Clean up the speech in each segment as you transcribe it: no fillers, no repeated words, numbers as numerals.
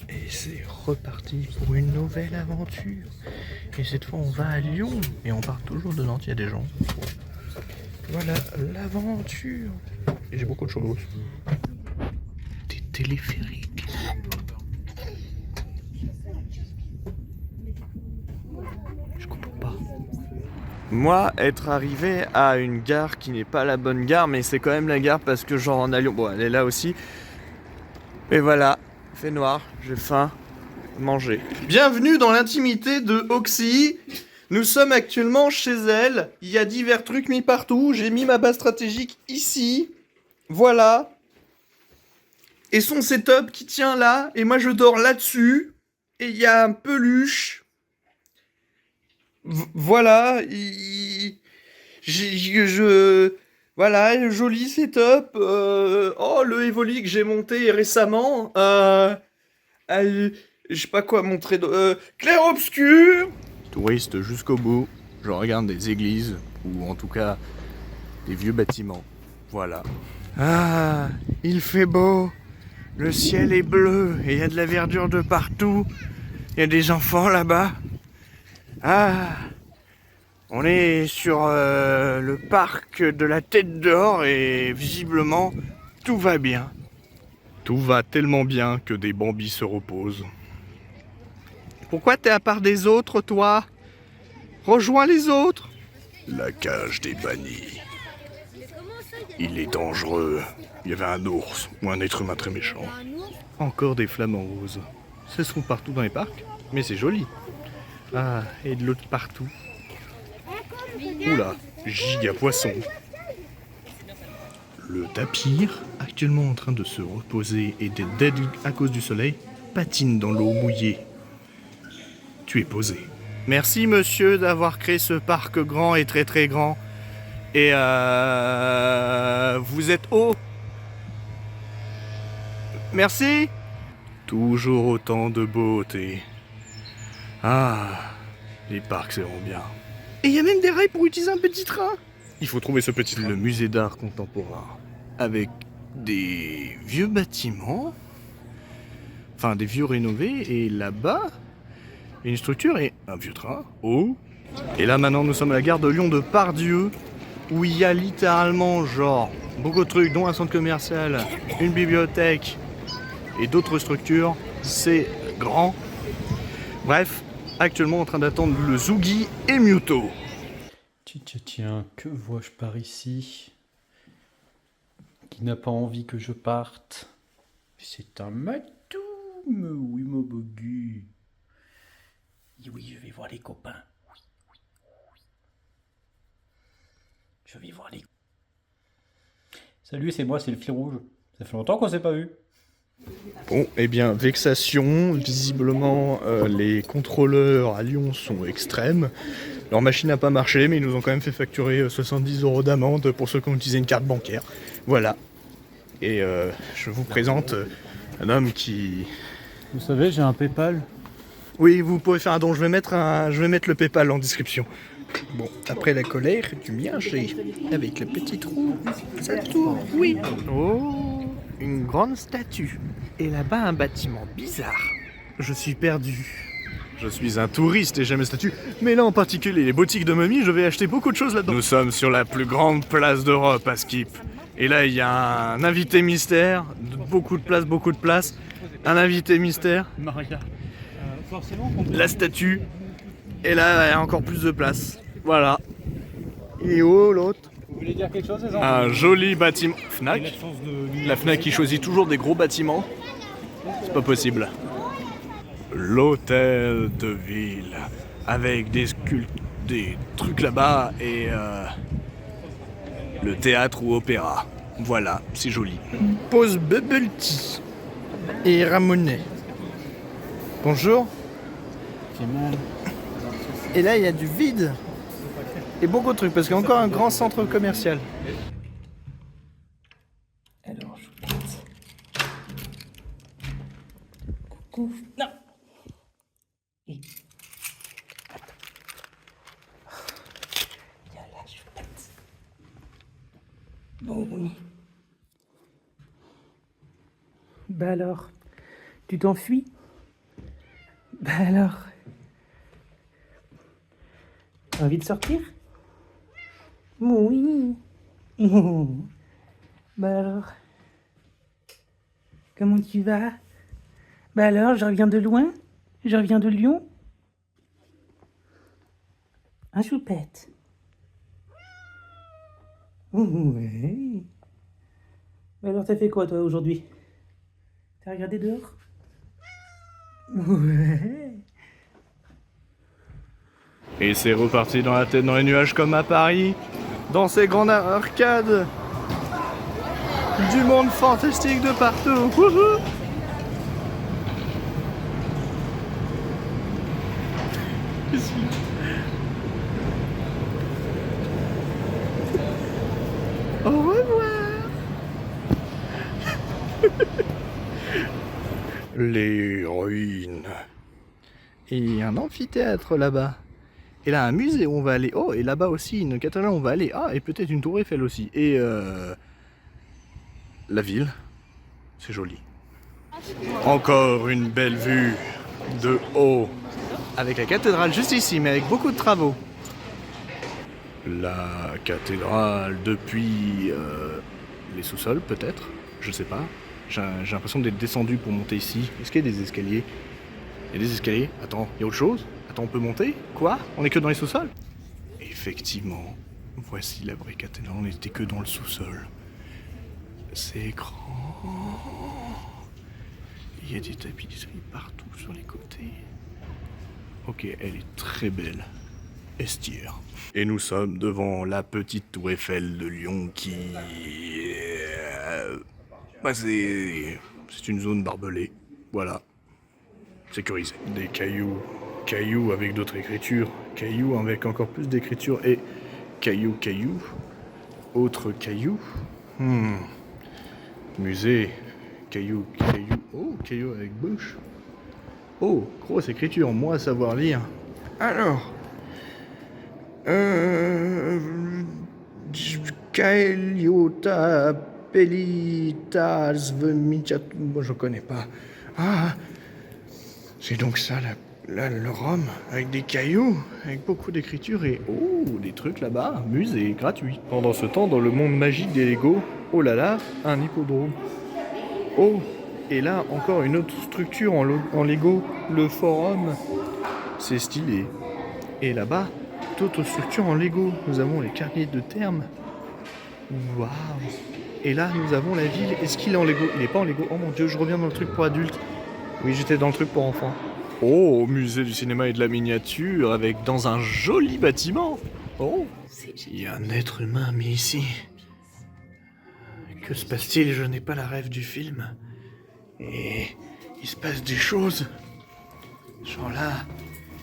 Et c'est reparti pour une nouvelle aventure. Et cette fois on va à Lyon. Et on part toujours de Nantes, il y a des gens. Voilà l'aventure. Et j'ai beaucoup de choses. Des téléphériques. Je comprends pas. Moi, être arrivé à une gare qui n'est pas la bonne gare, mais c'est quand même la gare parce que genre en allant... Bon, elle est là aussi. Et voilà, il fait noir, j'ai faim, manger. Bienvenue dans l'intimité de Oxy. Nous sommes actuellement chez elle. Il y a divers trucs mis partout. J'ai mis ma base stratégique ici. Voilà. Et son setup qui tient là. Et moi je dors là-dessus. Et il y a un peluche. Voilà. Voilà, joli setup. Oh, le Evoli que j'ai monté récemment. Je sais pas quoi montrer. Clair-obscur. Touriste jusqu'au bout. Je regarde des églises. Ou en tout cas, des vieux bâtiments. Voilà. Ah, il fait beau. Le ciel est bleu. Et il y a de la verdure de partout. Il y a des enfants là-bas. Ah. On est sur le parc de la Tête d'Or et visiblement tout va bien. Tout va tellement bien que des bambis se reposent. Pourquoi t'es à part des autres, toi? Rejoins les autres. La cage des bannis. Il est dangereux. Il y avait un ours ou un être humain très méchant. Encore des flamants roses. Ce sont partout dans les parcs, mais c'est joli. Ah, et de l'autre partout. Oula, giga poisson. Le tapir, actuellement en train de se reposer et d'être dead à cause du soleil, patine dans l'eau mouillée. Tu es posé. Merci monsieur d'avoir créé ce parc grand et très très grand. Et vous êtes haut. Merci. Toujours autant de beauté. Ah, les parcs c'est vraiment bien. Et il y a même des rails pour utiliser un petit train. Il faut trouver ce petit train. Le musée d'art contemporain. Avec des vieux bâtiments. Enfin, des vieux rénovés. Et là-bas, une structure et un vieux train. Oh. Et là, maintenant, nous sommes à la gare de Lyon de Pardieu. Où il y a littéralement, genre, beaucoup de trucs, dont un centre commercial, une bibliothèque et d'autres structures. C'est grand. Bref, actuellement en train d'attendre le Zougi et Mewtwo. Tiens, que vois-je par ici? Qui n'a pas envie que je parte? C'est un matou, mais oui, mon bogu. Oui, je vais voir les copains. Oui. Je vais voir les... Salut, c'est moi, c'est le fil rouge. Ça fait longtemps qu'on s'est pas vu. Bon, eh bien, vexation. Visiblement, les contrôleurs à Lyon sont extrêmes. Leur machine n'a pas marché, mais ils nous ont quand même fait facturer 70 € d'amende pour ceux qui ont utilisé une carte bancaire. Voilà. Et je vous présente un homme qui... Vous savez, j'ai un PayPal. Oui, vous pouvez faire un don. Je vais mettre le PayPal en description. Bon, après la colère, du mien, j'ai... Avec le petit trou, ça tourne, oui. Oh, une grande statue. Et là-bas, un bâtiment bizarre. Je suis perdu. Je suis un touriste et j'aime les statues. Mais là, en particulier, les boutiques de momies, je vais acheter beaucoup de choses là-dedans. Nous sommes sur la plus grande place d'Europe à Skip. Et là, il y a un invité mystère. Beaucoup de place. Un invité mystère. Maria. Forcément. La statue. Et là, il y a encore plus de place. Voilà. Il est où l'autre? Vous voulez dire quelque chose, les enfants? Un joli bâtiment. Fnac. La Fnac qui choisit toujours des gros bâtiments. C'est pas possible. L'hôtel de ville. Avec des trucs là-bas et le théâtre ou opéra. Voilà, c'est joli. Pause Bubble Tea. Et Ramonet. Bonjour. J'ai mal. Et là, il y a du vide. Et beaucoup de trucs, parce qu'il y a encore un grand centre commercial. Alors, je vous laisse. Coucou. Non. Et... Viens là, chouette. Bon, oui. Bah alors, tu t'enfuis? Bah alors, t'as envie de sortir? Oui. Bah alors, comment tu vas? Bah alors, je reviens de loin? Je reviens de Lyon? Un choupette. Ouais. Bah alors, t'as fait quoi toi aujourd'hui? T'as regardé dehors? Ouais. Et c'est reparti dans la tête dans les nuages comme à Paris, dans ces grandes arcades. Du monde fantastique de partout. Wouhou. Au revoir. Les ruines. Et un amphithéâtre là-bas. Et là un musée où on va aller. Oh, et là-bas aussi une cathédrale où on va aller. Ah, et peut-être une tour Eiffel aussi. Et la ville. C'est joli. Encore une belle vue de haut. Avec la cathédrale juste ici, mais avec beaucoup de travaux. La cathédrale depuis les sous-sols peut-être. Je sais pas. J'ai l'impression d'être descendu pour monter ici. Est-ce qu'il y a des escaliers? Il y a des escaliers? Attends, il y a autre chose? Attends, on peut monter? Quoi? On est que dans les sous-sols? Effectivement, voici la vraie cathédrale, on n'était que dans le sous-sol. C'est grand. Il y a des tapisseries partout sur les côtés. Ok, elle est très belle. Estière. Et nous sommes devant la petite tour Eiffel de Lyon qui... Bah c'est une zone barbelée. Voilà. Sécurisé. Des cailloux. Cailloux avec d'autres écritures. Cailloux avec encore plus d'écritures. Et cailloux. Autre cailloux. Musée. Cailloux. Oh, cailloux avec bouche. Oh, grosse écriture. Moi, savoir lire. Alors. Caeliota Pellitas Vemichat. Moi, je connais pas. Ah, c'est donc ça le Rome, avec des cailloux, avec beaucoup d'écriture et oh, des trucs là-bas, musée gratuit. Pendant ce temps, dans le monde magique des Lego, oh là là, un hippodrome. Oh, et là, encore une autre structure en Lego, le forum. C'est stylé. Et là-bas, d'autres structures en Lego. Nous avons les carnets de termes. Waouh. Et là, nous avons la ville. Est-ce qu'il est en Lego? Il n'est pas en Lego. Oh mon dieu, je reviens dans le truc pour adultes. Oui, j'étais dans le truc pour enfants. Oh, au musée du cinéma et de la miniature, avec dans un joli bâtiment. Oh, il y a un être humain mis ici. Que se passe-t-il? Je n'ai pas la rêve du film. Et il se passe des choses. Genre là,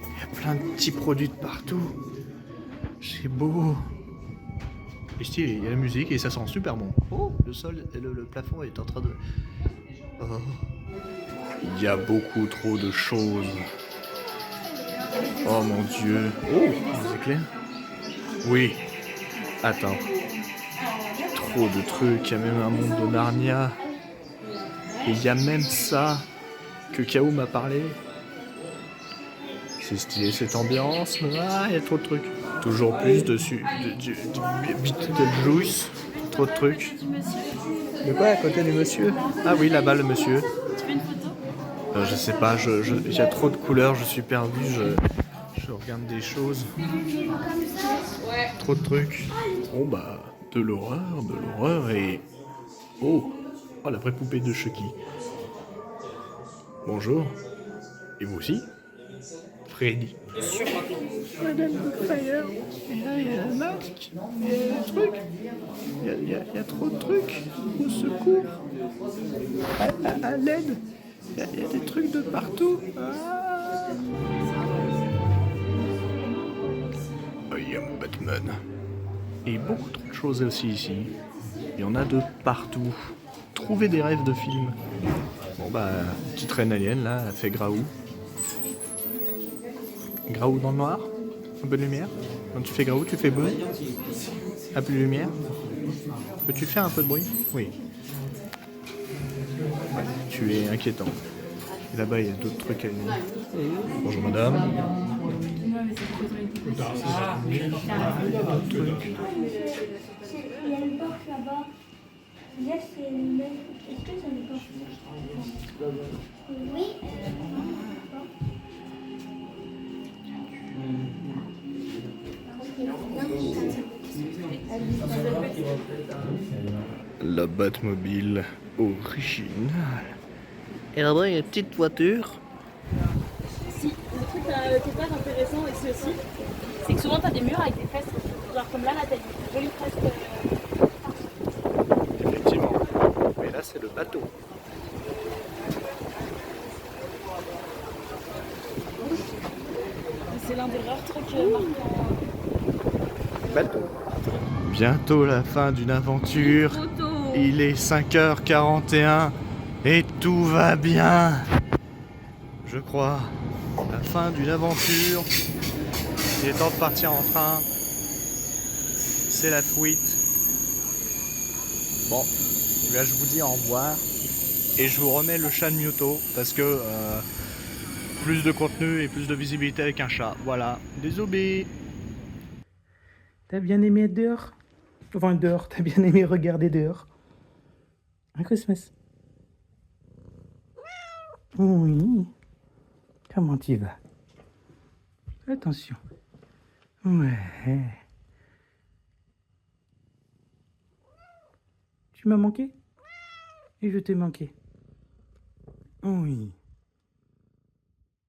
il y a plein de petits produits de partout. C'est beau. Et stylé, il y a la musique et ça sent super bon. Oh, le sol, le plafond est en train de... Oh. Il y a beaucoup trop de choses. Oh mon dieu. Oh, c'est clair. Oui. Attends. Trop de trucs. Il y a même un monde de Narnia. Et il y a même ça que K.O. m'a parlé. C'est stylé cette ambiance. Ah, il y a trop de trucs. Toujours plus dessus. De Bruce. Trop de trucs. De quoi à côté du monsieur? Ah oui, là-bas le monsieur. Tu veux une photo? Je sais pas, il y a trop de couleurs, je suis perdu, je regarde des choses. Trop de trucs. Oh bah, de l'horreur et... Oh, la vraie poupée de Chucky. Bonjour. Et vous aussi? Freddy. Madame Fire. Et là, il y a un masque. Il y a des trucs. Il y a trop de trucs. Au secours. À l'aide. Il y a des trucs de partout. Ah. I am Batman. Et beaucoup trop de choses aussi ici. Il y en a de partout. Trouver des rêves de films. Bon bah, petite reine alien là, elle fait Graou. Graou dans le noir. Un peu de lumière. Quand tu fais Graou, tu fais bleu. Un peu de lumière. Peux-tu faire un peu de bruit? Oui. Ouais, tu es inquiétant. Et là-bas, il y a d'autres trucs à aimer. Bonjour madame. Il y a une porte là-bas. Là, c'est une... Est-ce que c'est une porte? Oui. La Batmobile originale. Et là-bas, il y a une petite voiture. Si, le truc qui est hyper intéressant ici aussi, c'est que souvent tu as des murs avec des fresques. Genre comme là, t'as une jolie fresque. Effectivement. Mais là, c'est le bateau. C'est l'un des rares trucs marquants. Bateau. Bientôt la fin d'une aventure. Photo. Il est 5h41 et tout va bien. Je crois. La fin d'une aventure. Il est temps de partir en train. C'est la fuite. Bon, là je vous dis au revoir. Et je vous remets le chat de Mewtwo parce que plus de contenu et plus de visibilité avec un chat. Voilà. Désolé. T'as bien aimé être dehors? Enfin, dehors, t'as bien aimé regarder dehors? Un Christmas. Oui. Comment tu vas? Attention. Ouais. Tu m'as manqué? Et je t'ai manqué. Oui.